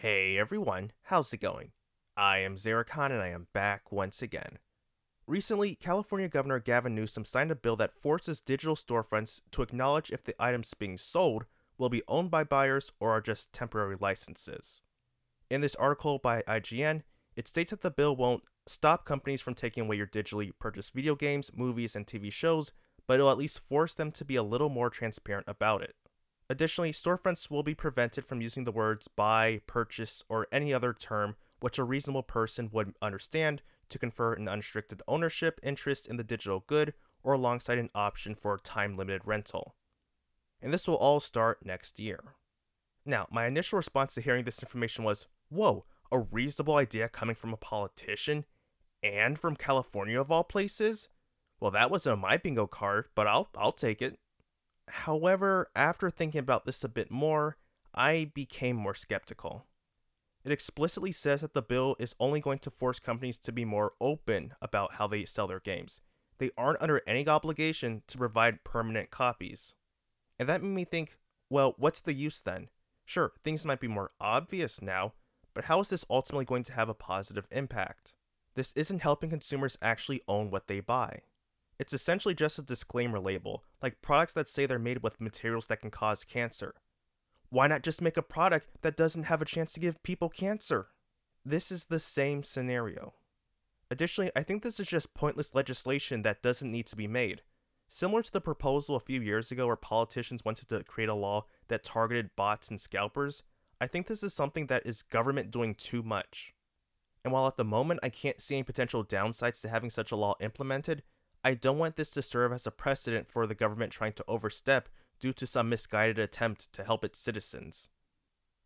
Hey everyone, how's it going? I am Xeracon and I am back once again. Recently, California Governor Gavin Newsom signed a bill that forces digital storefronts to acknowledge if the items being sold will be owned by buyers or are just temporary licenses. In this article by IGN, it states that the bill won't stop companies from taking away your digitally purchased video games, movies, and TV shows, but it'll at least force them to be a little more transparent about it. Additionally, storefronts will be prevented from using the words buy, purchase, or any other term which a reasonable person would understand to confer an unrestricted ownership interest in the digital good or alongside an option for time limited rental. And this will all start next year. Now, my initial response to hearing this information was, whoa, a reasonable idea coming from a politician and from California of all places? Well, that wasn't on my bingo card, but I'll take it. However, after thinking about this a bit more, I became more skeptical. It explicitly says that the bill is only going to force companies to be more open about how they sell their games. They aren't under any obligation to provide permanent copies. And that made me think, well, what's the use then? Sure, things might be more obvious now, but how is this ultimately going to have a positive impact? This isn't helping consumers actually own what they buy. It's essentially just a disclaimer label, like products that say they're made with materials that can cause cancer. Why not just make a product that doesn't have a chance to give people cancer? This is the same scenario. Additionally, I think this is just pointless legislation that doesn't need to be made. Similar to the proposal a few years ago where politicians wanted to create a law that targeted bots and scalpers, I think this is something that is government doing too much. And while at the moment I can't see any potential downsides to having such a law implemented, I don't want this to serve as a precedent for the government trying to overstep due to some misguided attempt to help its citizens.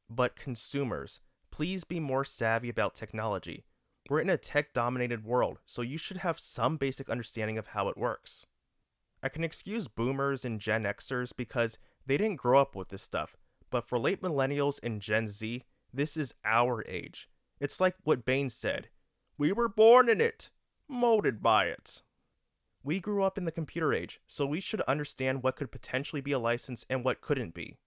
But consumers, please be more savvy about technology. We're in a tech-dominated world, so you should have some basic understanding of how it works. I can excuse boomers and Gen Xers because they didn't grow up with this stuff, but for late millennials and Gen Z, this is our age. It's like what Bain said, "We were born in it, molded by it." We grew up in the computer age, so we should understand what could potentially be a license and what couldn't be.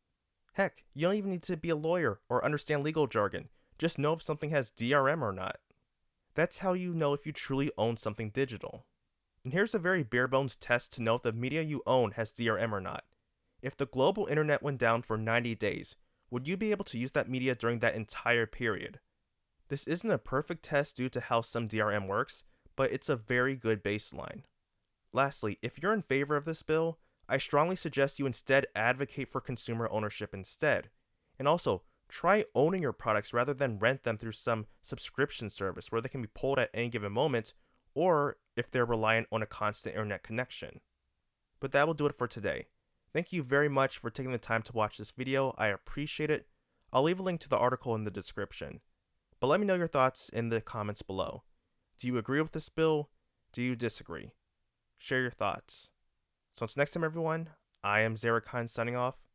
Heck, you don't even need to be a lawyer or understand legal jargon, just know if something has DRM or not. That's how you know if you truly own something digital. And here's a very bare bones test to know if the media you own has DRM or not. If the global internet went down for 90 days, would you be able to use that media during that entire period? This isn't a perfect test due to how some DRM works, but it's a very good baseline. Lastly, if you're in favor of this bill, I strongly suggest you instead advocate for consumer ownership instead. And also, try owning your products rather than rent them through some subscription service where they can be pulled at any given moment, or if they're reliant on a constant internet connection. But that will do it for today. Thank you very much for taking the time to watch this video, I appreciate it. I'll leave a link to the article in the description. But let me know your thoughts in the comments below. Do you agree with this bill? Do you disagree? Share your thoughts. So until next time everyone, I am Xeracon signing off.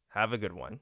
Have a good one.